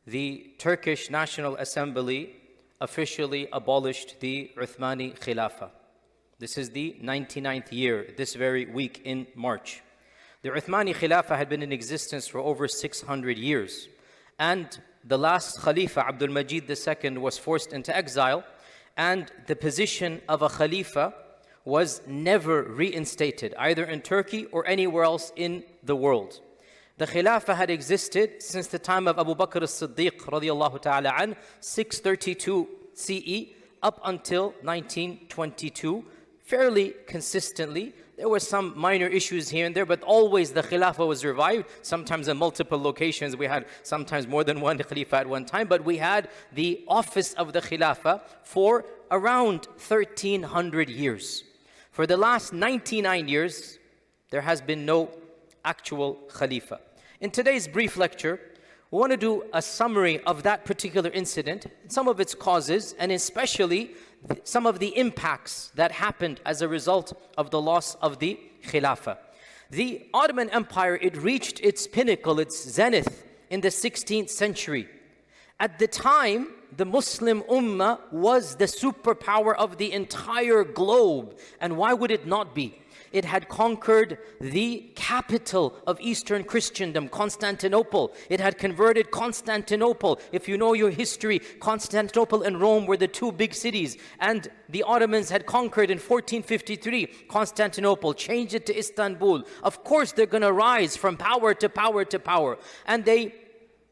the Turkish National Assembly officially abolished the Uthmani Khilafah. This is the 99th year, this very week in March. The Uthmani Khilafah had been in existence for over 600 years. And the last Khalifa, Abdul Majid II, was forced into exile. And the position of a Khalifa was never reinstated, either in Turkey or anywhere else in the world. The Khilafah had existed since the time of Abu Bakr as-Siddiq radiallahu ta'ala an, 632 CE, up until 1922, fairly consistently. There were some minor issues here and there, but always the Khilafah was revived. Sometimes in multiple locations. We had sometimes more than one Khalifa at one time, but we had the office of the Khilafah for around 1300 years. For the last 99 years, there has been no actual Khalifa. In today's brief lecture, we want to do a summary of that particular incident, some of its causes, and especially some of the impacts that happened as a result of the loss of the Khilafah. The Ottoman Empire, it reached its pinnacle, its zenith in the 16th century. At the time, the Muslim Ummah was the superpower of the entire globe. And why would it not be? It had conquered the capital of Eastern Christendom, Constantinople. It had converted Constantinople. If you know your history, Constantinople and Rome were the two big cities. And the Ottomans had conquered in 1453 Constantinople, changed it to Istanbul. Of course, they're going to rise from power to power to power. And they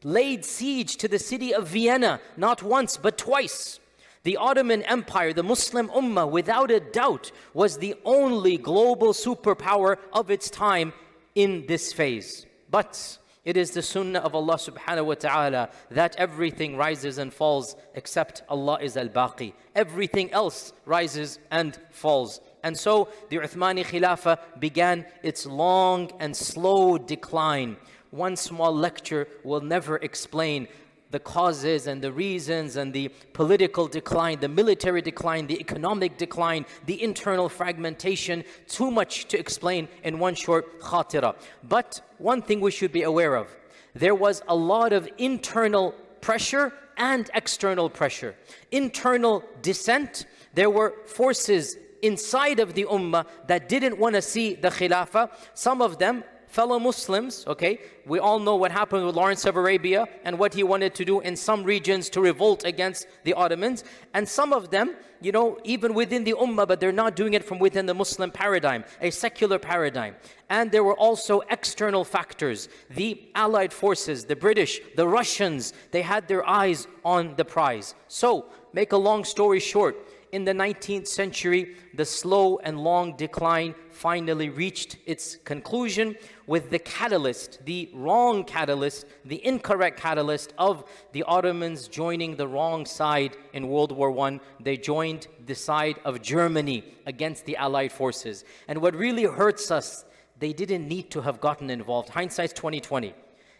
laid siege to the city of Vienna, not once, but twice. The Ottoman Empire, the Muslim Ummah, without a doubt, was the only global superpower of its time in this phase. But it is the sunnah of Allah subhanahu wa ta'ala that everything rises and falls except Allah is al-Baqi. Everything else rises and falls. And so the Uthmani Khilafah began its long and slow decline. One small lecture will never explain the causes and the reasons and the political decline, the military decline, the economic decline, the internal fragmentation. Too much to explain in one short khatira. But one thing we should be aware of, there was a lot of internal pressure and external pressure. Internal dissent, there were forces inside of the ummah that didn't want to see the Khilafah. Some of them fellow Muslims, okay, we all know what happened with Lawrence of Arabia and what he wanted to do in some regions to revolt against the Ottomans. And some of them, you know, even within the Ummah, but they're not doing it from within the Muslim paradigm, a secular paradigm. And there were also external factors. The Allied forces, the British, the Russians, they had their eyes on the prize. So, make a long story short, in the 19th century, the slow and long decline finally reached its conclusion with the catalyst, the wrong catalyst, the incorrect catalyst of the Ottomans joining the wrong side in World War I. They joined the side of Germany against the Allied forces. And what really hurts us, they didn't need to have gotten involved. Hindsight's 20/20.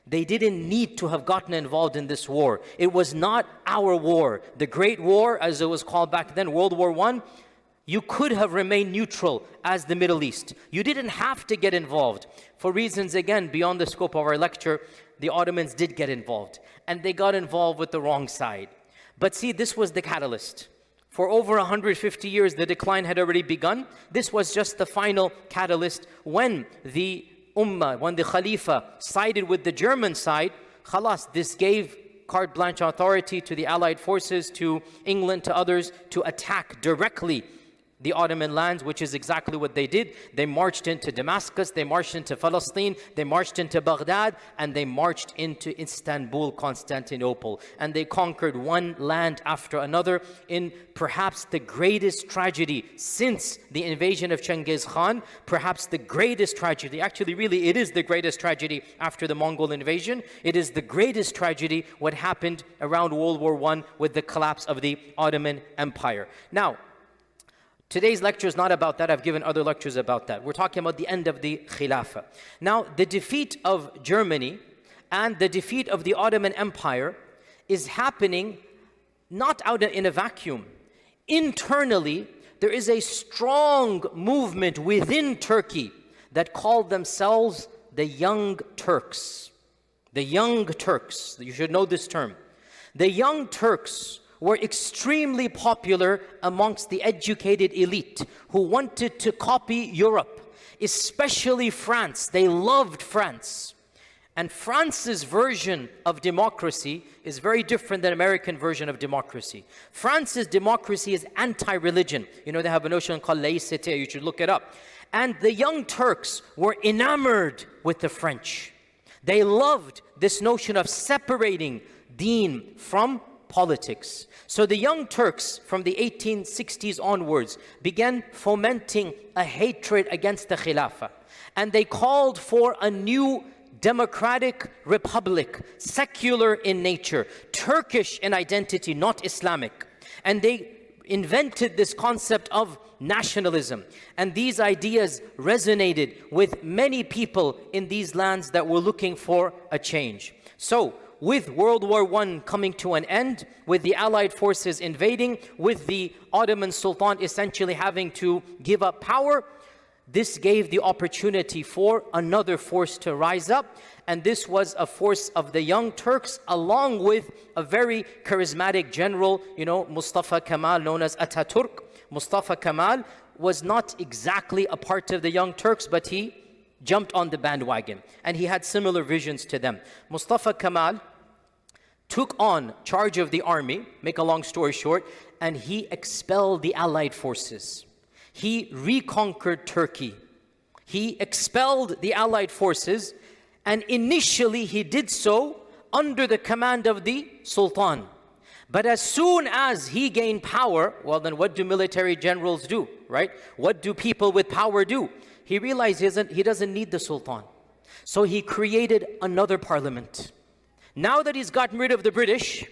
They didn't need to have gotten involved in this war. It was not our war. The Great War, as it was called back then, World War I, you could have remained neutral as the Middle East. You didn't have to get involved. For reasons, again, beyond the scope of our lecture, the Ottomans did get involved. And they got involved with the wrong side. But see, this was the catalyst. For over 150 years, the decline had already begun. This was just the final catalyst when the Ummah, when the Khalifa sided with the German side. Khalas, this gave carte blanche authority to the Allied forces, to England, to others, to attack directly the Ottoman lands, which is exactly what they did. They marched into Damascus, they marched into Palestine, they marched into Baghdad, and they marched into Istanbul, Constantinople. And they conquered one land after another in perhaps the greatest tragedy since the invasion of Genghis Khan, perhaps the greatest tragedy. Actually, really, it is the greatest tragedy after the Mongol invasion. It is the greatest tragedy what happened around World War I with the collapse of the Ottoman Empire. Now, today's lecture is not about that. I've given other lectures about that. We're talking about the end of the Khilafah. Now, the defeat of Germany and the defeat of the Ottoman Empire is happening not out in a vacuum. Internally, there is a strong movement within Turkey that called themselves the Young Turks. The Young Turks. You should know this term. The Young Turks were extremely popular amongst the educated elite who wanted to copy Europe, especially France. They loved France. And France's version of democracy is very different than American version of democracy. France's democracy is anti-religion. You know, they have a notion called laïcité. You should look it up. And the Young Turks were enamored with the French. They loved this notion of separating deen from politics. So the Young Turks from the 1860s onwards began fomenting a hatred against the Khilafah. And they called for a new democratic republic, secular in nature, Turkish in identity, not Islamic. And they invented this concept of nationalism. And these ideas resonated with many people in these lands that were looking for a change. So, with World War I coming to an end, with the Allied forces invading, with the Ottoman Sultan essentially having to give up power, this gave the opportunity for another force to rise up, and this was a force of the Young Turks, along with a very charismatic general, Mustafa Kemal, known as Ataturk. Mustafa Kemal was not exactly a part of the Young Turks, but he jumped on the bandwagon, and he had similar visions to them. Mustafa Kemal took on charge of the army, make a long story short, and he expelled the Allied forces. He reconquered Turkey. He expelled the Allied forces, and initially he did so under the command of the Sultan. But as soon as he gained power, well then what do military generals do, right? What do people with power do? He realized he doesn't need the Sultan. So he created another parliament. Now that he's gotten rid of the British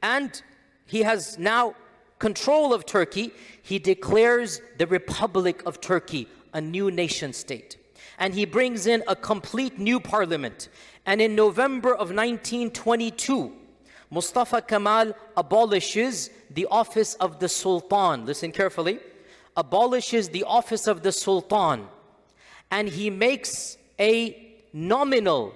and he has now control of Turkey, he declares the Republic of Turkey a new nation state. And he brings in a complete new parliament. And in November of 1922, Mustafa Kemal abolishes the office of the Sultan. Listen carefully. Abolishes the office of the Sultan. And he makes a nominal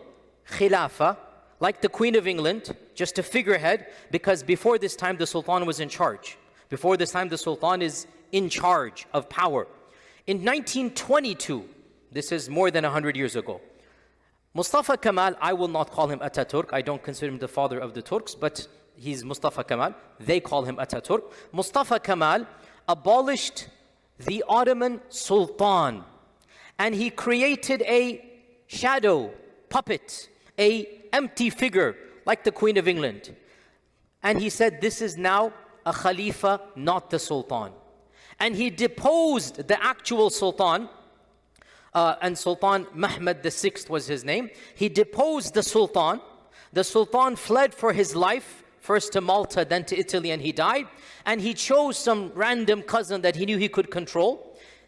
Khilafah, like the Queen of England, just a figurehead, because before this time the Sultan was in charge. Before this time the Sultan is in charge of power. In 1922, this is more than 100 years ago, Mustafa Kemal, I will not call him Ataturk, I don't consider him the father of the Turks, but he's Mustafa Kemal, they call him Ataturk. Mustafa Kemal abolished the Ottoman Sultan, and he created a shadow puppet, a empty figure like the Queen of England. And he said, this is now a Khalifa, not the Sultan. And he deposed the actual Sultan, and Sultan Mehmed VI was his name. He deposed the Sultan. The Sultan fled for his life, first to Malta, then to Italy, and he died. And he chose some random cousin that he knew he could control.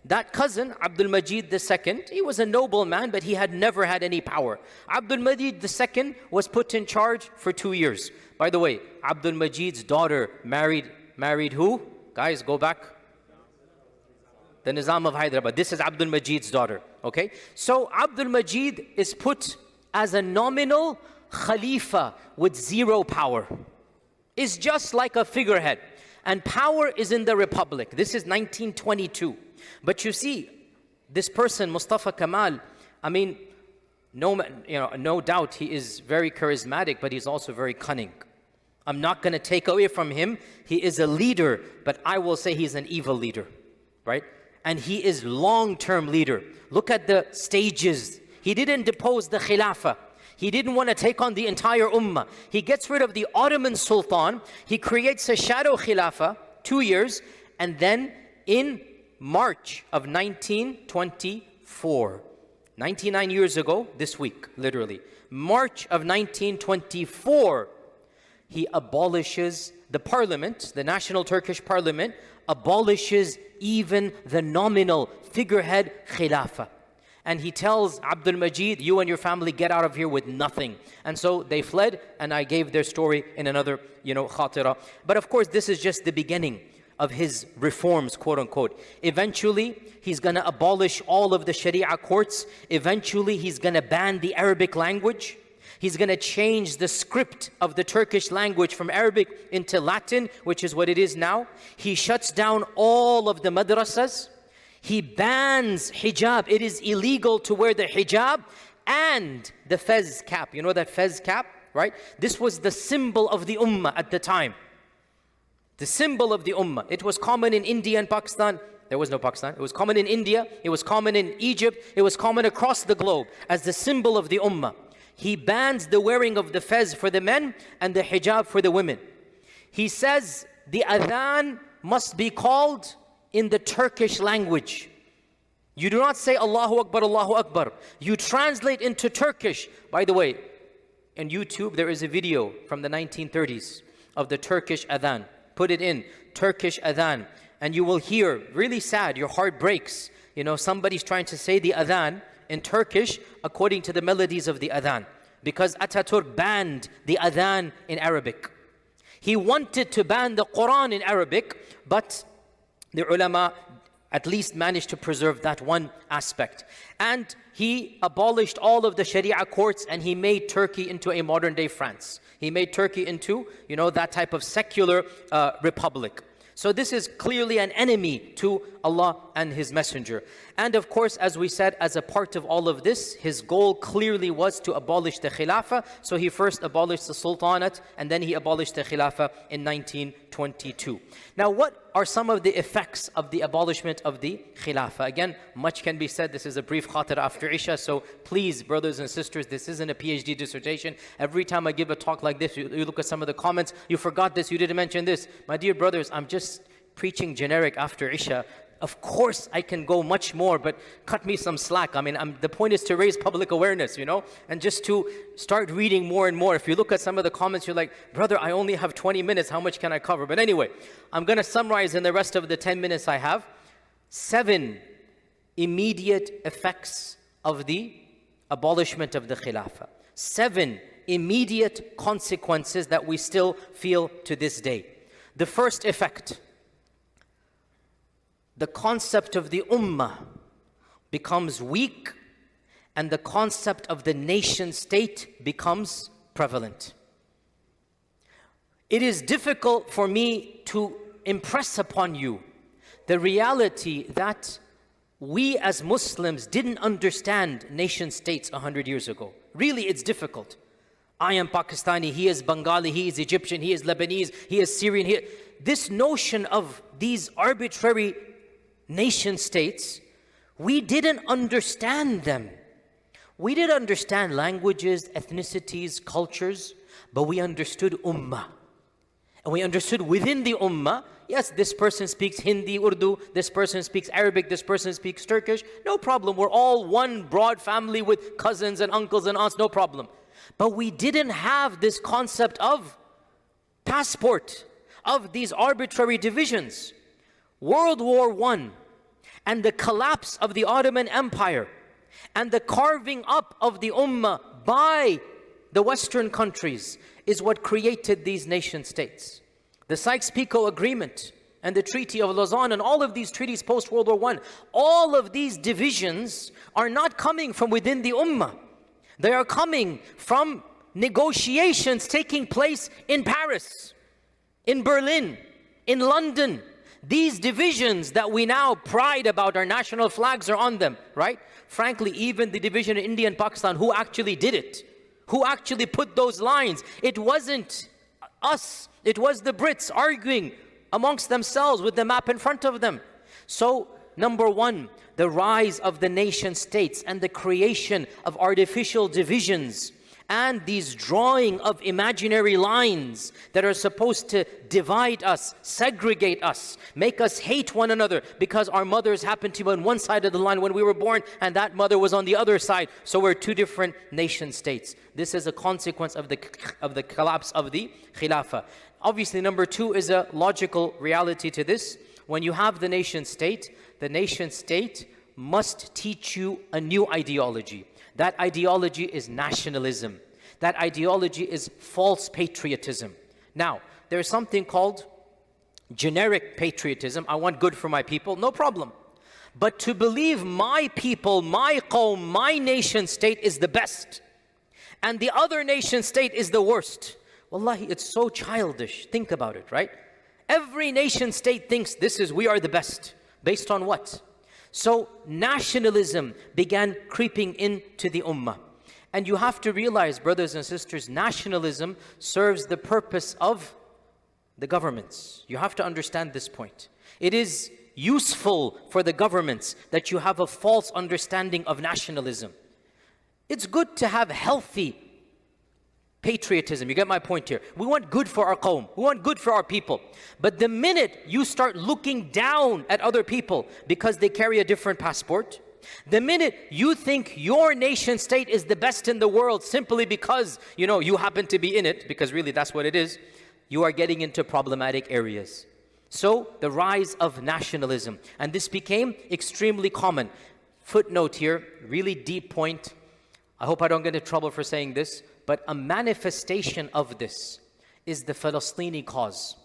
That cousin, Abdul Majid II, he was a noble man, but he had never had any power. Abdul Majid II was put in charge for 2 years. By the way, Abdul Majid's daughter married who? Guys, go back. The Nizam of Hyderabad. This is Abdul Majid's daughter. Okay? So Abdul Majid is put as a nominal Khalifa with zero power. Is just like a figurehead. And power is in the Republic. This is 1922. But you see, this person, Mustafa Kemal, I mean, no doubt he is very charismatic, but he's also very cunning. I'm not going to take away from him. He is a leader, but I will say he's an evil leader, right? And he is long-term leader. Look at the stages. He didn't depose the Khilafah. He didn't want to take on the entire Ummah. He gets rid of the Ottoman Sultan. He creates a shadow Khilafah, 2 years, and then in March of 1924, 99 years ago, this week, literally, March of 1924, he abolishes the parliament, the National Turkish Parliament, abolishes even the nominal figurehead Khilafah. And he tells Abdul Majid, you and your family get out of here with nothing. And so they fled, and I gave their story in another, khatira. But of course, this is just the beginning of his reforms, quote unquote. Eventually, he's going to abolish all of the Sharia courts. Eventually, he's going to ban the Arabic language. He's going to change the script of the Turkish language from Arabic into Latin, which is what it is now. He shuts down all of the madrasas. He bans hijab. It is illegal to wear the hijab and the fez cap. You know that fez cap, right? This was the symbol of the ummah at the time. The symbol of the ummah. It was common in India and Pakistan. There was no Pakistan. It was common in India. It was common in Egypt. It was common across the globe as the symbol of the ummah. He bans the wearing of the fez for the men and the hijab for the women. He says the adhan must be called in the Turkish language. You do not say Allahu Akbar, Allahu Akbar. You translate into Turkish. By the way, on YouTube there is a video from the 1930s of the Turkish adhan. Put it in, Turkish adhan. And you will hear, really sad, your heart breaks. You know, somebody's trying to say the adhan in Turkish according to the melodies of the adhan. Because Ataturk banned the adhan in Arabic. He wanted to ban the Quran in Arabic, but the ulama at least managed to preserve that one aspect. And he abolished all of the Sharia courts and he made Turkey into a modern day France. He made Turkey into, you know, that type of secular republic. So this is clearly an enemy to Allah and His Messenger. And of course, as we said, as a part of all of this, his goal clearly was to abolish the Khilafah. So he first abolished the Sultanate and then he abolished the Khilafah in 1922. Now, what are some of the effects of the abolishment of the Khilafah? Again, much can be said. This is a brief khatir after Isha. So please, brothers and sisters, this isn't a PhD dissertation. Every time I give a talk like this, you look at some of the comments, you forgot this, you didn't mention this. My dear brothers, I'm just preaching generic after Isha. Of course, I can go much more, but cut me some slack. I mean, the point is to raise public awareness, you know, and just to start reading more and more. If you look at some of the comments, you're like, brother, I only have 20 minutes. How much can I cover? But anyway, I'm going to summarize in the rest of the 10 minutes I have 7 immediate effects of the abolishment of the Khilafah. 7 immediate consequences that we still feel to this day. The first effect: the concept of the ummah becomes weak and the concept of the nation state becomes prevalent. It is difficult for me to impress upon you the reality that we as Muslims didn't understand nation states 100 years ago. Really, it's difficult. I am Pakistani, he is Bengali, he is Egyptian, he is Lebanese, he is Syrian. This notion of these arbitrary nation states, we didn't understand them. We didn't understand languages, ethnicities, cultures, but we understood ummah. And we understood within the ummah, yes, this person speaks Hindi, Urdu, this person speaks Arabic, this person speaks Turkish, no problem. We're all one broad family with cousins and uncles and aunts, no problem. But we didn't have this concept of passport, of these arbitrary divisions. World War I and the collapse of the Ottoman Empire and the carving up of the ummah by the Western countries is what created these nation states. The Sykes-Picot Agreement and the Treaty of Lausanne and all of these treaties post-World War I, all of these divisions are not coming from within the ummah. They are coming from negotiations taking place in Paris, in Berlin, in London. These divisions that we now pride about, our national flags are on them, right? Frankly, even the division in India and Pakistan, who actually did it? Who actually put those lines? It wasn't us. It was the Brits arguing amongst themselves with the map in front of them. So, number one, the rise of the nation states and the creation of artificial divisions and these drawing of imaginary lines that are supposed to divide us, segregate us, make us hate one another because our mothers happened to be on one side of the line when we were born and that mother was on the other side. So we're two different nation states. This is a consequence of the collapse of the Khilafah. Obviously, number two is a logical reality to this. When you have the nation state must teach you a new ideology. That ideology is nationalism. That ideology is false patriotism. Now, there's something called generic patriotism. I want good for my people, no problem. But to believe my people, my qawm, my nation state is the best, and the other nation state is the worst. Wallahi, it's so childish. Think about it, right? Every nation state thinks we are the best. Based on what? So nationalism began creeping into the ummah. And you have to realize, brothers and sisters, nationalism serves the purpose of the governments. You have to understand this point. It is useful for the governments that you have a false understanding of nationalism. It's good to have healthy patriotism. You get my point here. We want good for our qawm. We want good for our people. But the minute you start looking down at other people because they carry a different passport, the minute you think your nation state is the best in the world simply because, you happen to be in it, because really that's what it is, you are getting into problematic areas. So the rise of nationalism, and this became extremely common. Footnote here, really deep point. I hope I don't get into trouble for saying this, but a manifestation of this is the Palestinian cause.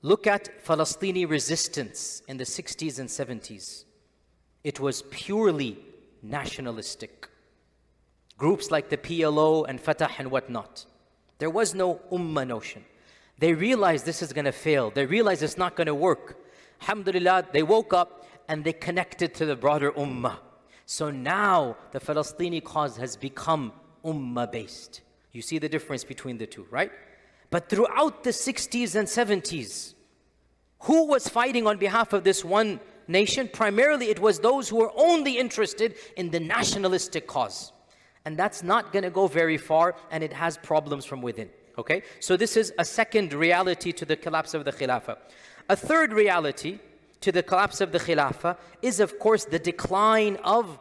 Look at Palestinian resistance in the 60s and 70s. It was purely nationalistic. Groups like the PLO and Fatah and whatnot. There was no ummah notion. They realized this is going to fail. They realized it's not going to work. Alhamdulillah, they woke up and they connected to the broader ummah. So now the Palestinian cause has become ummah-based. You see the difference between the two, right? But throughout the 60s and 70s, who was fighting on behalf of this one nation? Primarily it was those who were only interested in the nationalistic cause. And that's not going to go very far, and it has problems from within. Okay? So this is a second reality to the collapse of the Khilafah. A third reality to the collapse of the Khilafah is, of course, the decline of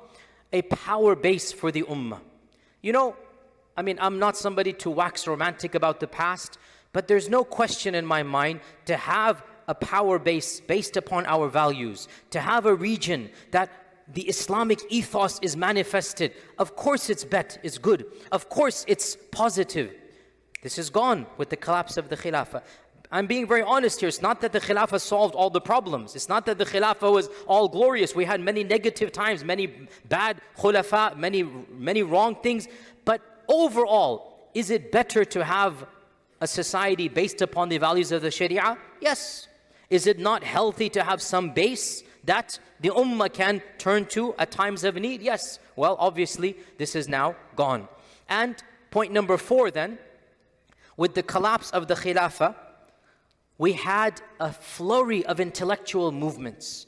a power base for the ummah. I'm not somebody to wax romantic about the past, but there's no question in my mind to have a power base based upon our values, to have a region that the Islamic ethos is manifested. Of course it's it's good. Of course it's positive. This is gone with the collapse of the Khilafah. I'm being very honest here. It's not that the Khilafah solved all the problems. It's not that the Khilafah was all glorious. We had many negative times, many bad khulafa, many wrong things. But overall, is it better to have a society based upon the values of the Sharia? Yes. Is it not healthy to have some base that the ummah can turn to at times of need? Yes. Well, obviously, this is now gone. And point number 4 then, with the collapse of the Khilafah, we had a flurry of intellectual movements.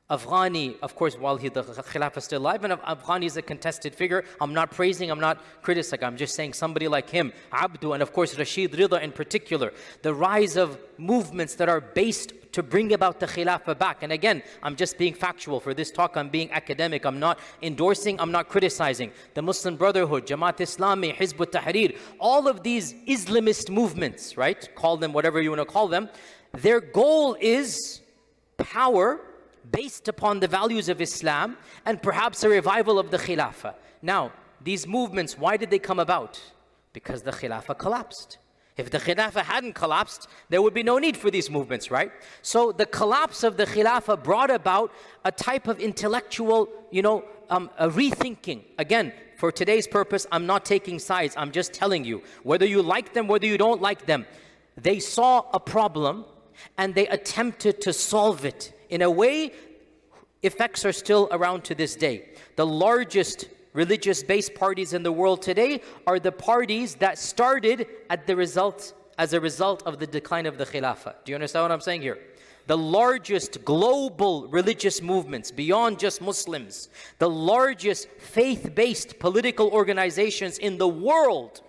Afghani, of course, while the Khilafah is still alive, and Afghani is a contested figure. I'm not praising, I'm not criticizing, I'm just saying somebody like him, Abdu, and of course Rashid Rida in particular. The rise of movements that are based to bring about the Khilafah back. And again, I'm just being factual. For this talk, I'm being academic. I'm not endorsing, I'm not criticizing. The Muslim Brotherhood, Jamaat Islami, Hizb ut-Tahrir, all of these Islamist movements, right? Call them whatever you want to call them. Their goal is power based upon the values of Islam and perhaps a revival of the Khilafah. Now, these movements, why did they come about? Because the Khilafah collapsed. If the Khilafah hadn't collapsed, there would be no need for these movements, right? So the collapse of the Khilafah brought about a type of intellectual, a rethinking. Again, for today's purpose, I'm not taking sides. I'm just telling you, whether you like them, whether you don't like them, they saw a problem and they attempted to solve it. In a way, effects are still around to this day. The largest religious-based parties in the world today are the parties that started as a result of the decline of the Khilafah. Do you understand what I'm saying here? The largest global religious movements, beyond just Muslims, the largest faith-based political organizations in the world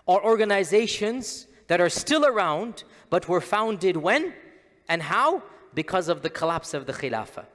are organizations that are still around, but were founded when and how? Because of the collapse of the Khilafah.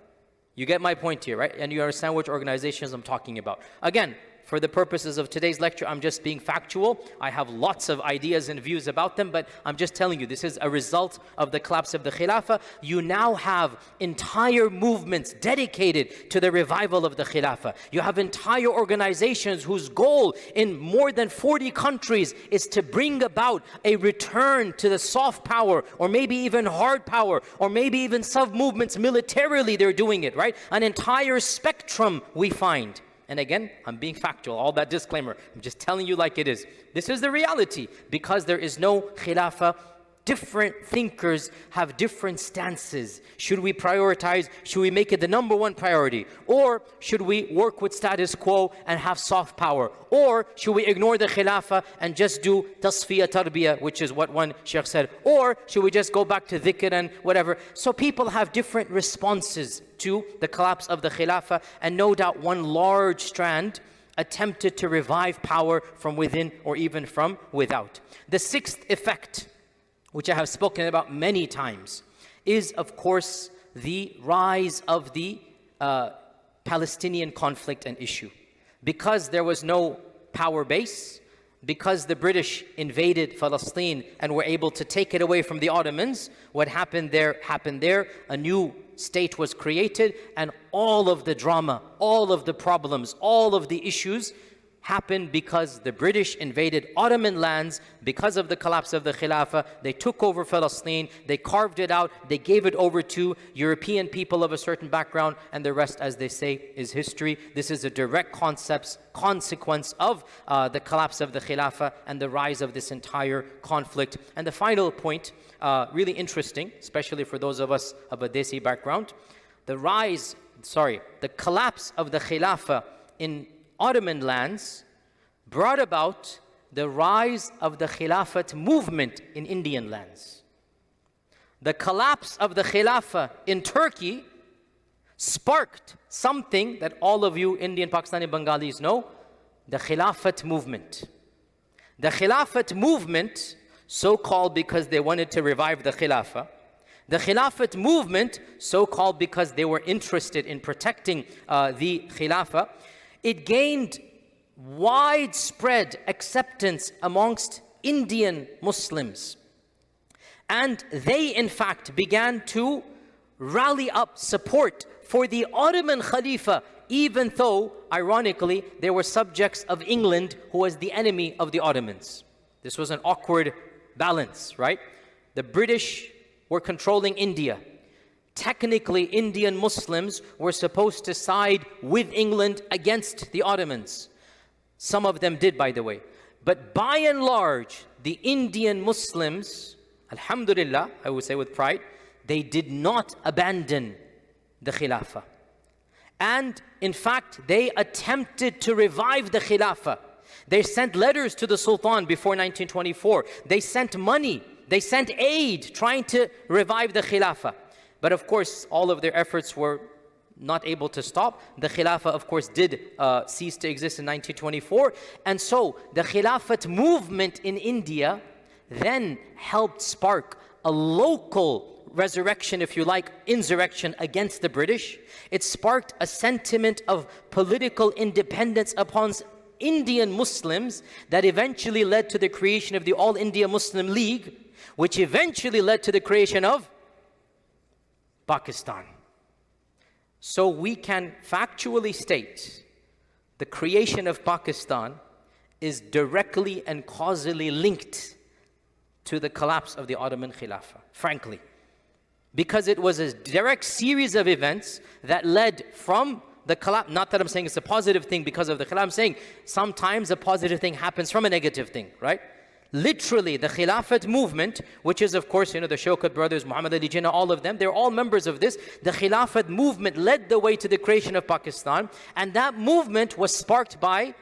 You get my point here, right? And you understand which organizations I'm talking about. Again, for the purposes of today's lecture, I'm just being factual. I have lots of ideas and views about them, but I'm just telling you, this is a result of the collapse of the Khilafah. You now have entire movements dedicated to the revival of the Khilafah. You have entire organizations whose goal in more than 40 countries is to bring about a return to the soft power, or maybe even hard power, or maybe even sub-movements militarily they're doing it, right? An entire spectrum we find. And again, I'm being factual, all that disclaimer. I'm just telling you like it is. This is the reality. Because there is no khilafah, different thinkers have different stances. Should we prioritize? Should we make it the number one priority? Or should we work with status quo and have soft power? Or should we ignore the khilafah and just do tasfiyah tarbiyah, which is what one sheikh said? Or should we just go back to dhikr and whatever? So people have different responses to the collapse of the khilafah, and no doubt one large strand attempted to revive power from within or even from without. The sixth effect, which I have spoken about many times, is of course the rise of the Palestinian conflict and issue. Because there was no power base, because the British invaded Palestine and were able to take it away from the Ottomans, what happened there happened there. A new state was created, and all of the drama, all of the problems, all of the issues happened because the British invaded Ottoman lands. Because of the collapse of the Khilafah, they took over Palestine, they carved it out, they gave it over to European people of a certain background, and the rest, as they say, is history. This is a direct consequence of the collapse of the Khilafah and the rise of this entire conflict. And the final point, really interesting, especially for those of us of a Desi background, the collapse of the Khilafah in Ottoman lands brought about the rise of the Khilafat movement in Indian lands. The collapse of the Khilafah in Turkey sparked something that all of you Indian, Pakistani, Bengalis know, the Khilafat movement. The Khilafat movement, so-called because they wanted to revive the Khilafah. The Khilafat movement, so-called because they were interested in protecting the Khilafah. It gained widespread acceptance amongst Indian Muslims. And they, in fact, began to rally up support for the Ottoman Khalifa, even though, ironically, they were subjects of England, who was the enemy of the Ottomans. This was an awkward balance, right? The British were controlling India. Technically, Indian Muslims were supposed to side with England against the Ottomans. Some of them did, by the way. But by and large, the Indian Muslims, alhamdulillah, I would say with pride, they did not abandon the Khilafah. And in fact, they attempted to revive the Khilafah. They sent letters to the Sultan before 1924. They sent money, they sent aid trying to revive the Khilafah. But of course, all of their efforts were not able to stop. The Khilafah, of course, did cease to exist in 1924. And so the Khilafat movement in India then helped spark a local resurrection, if you like, insurrection against the British. It sparked a sentiment of political independence upon Indian Muslims that eventually led to the creation of the All India Muslim League, which eventually led to the creation of Pakistan. So we can factually state the creation of Pakistan is directly and causally linked to the collapse of the Ottoman Khilafah, frankly. Because it was a direct series of events that led from the collapse. Not that I'm saying it's a positive thing because of the Khilafah. I'm saying sometimes a positive thing happens from a negative thing, right? Literally, the Khilafat movement, which is of course, the Shaukat brothers, Muhammad Ali Jinnah, all of them, they're all members of this. The Khilafat movement led the way to the creation of Pakistan, and that movement was sparked by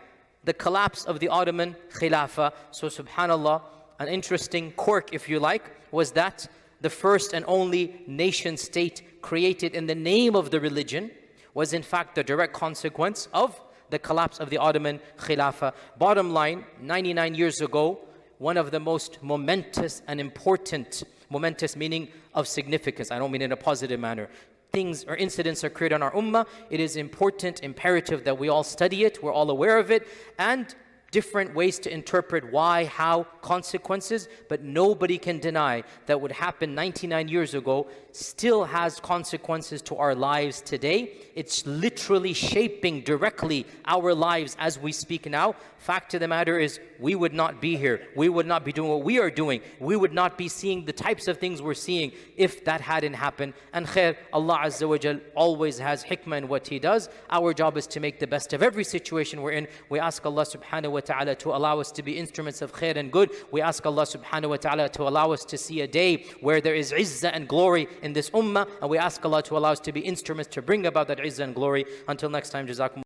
the collapse of the Ottoman Khilafah. So subhanallah, an interesting quirk, if you like, was that the first and only nation state created in the name of the religion was in fact the direct consequence of the collapse of the Ottoman Khilafah. Bottom line, 99 years ago, one of the most momentous and important, momentous meaning of significance, I don't mean in a positive manner, things or incidents occurred on our ummah. It is important, imperative that we all study it, we're all aware of it, and different ways to interpret why, how, consequences, but nobody can deny that what happened 99 years ago still has consequences to our lives today. It's literally shaping directly our lives as we speak now. Fact of the matter is, we would not be here. We would not be doing what we are doing. We would not be seeing the types of things we're seeing if that hadn't happened. And khair, Allah Azza wa Jal always has hikmah in what He does. Our job is to make the best of every situation we're in. We ask Allah subhanahu wa ta'ala to allow us to be instruments of khair and good. We ask Allah subhanahu wa ta'ala to allow us to see a day where there is izzah and glory in this ummah. And we ask Allah to allow us to be instruments to bring about that izzah and glory. Until next time, Jazakallah.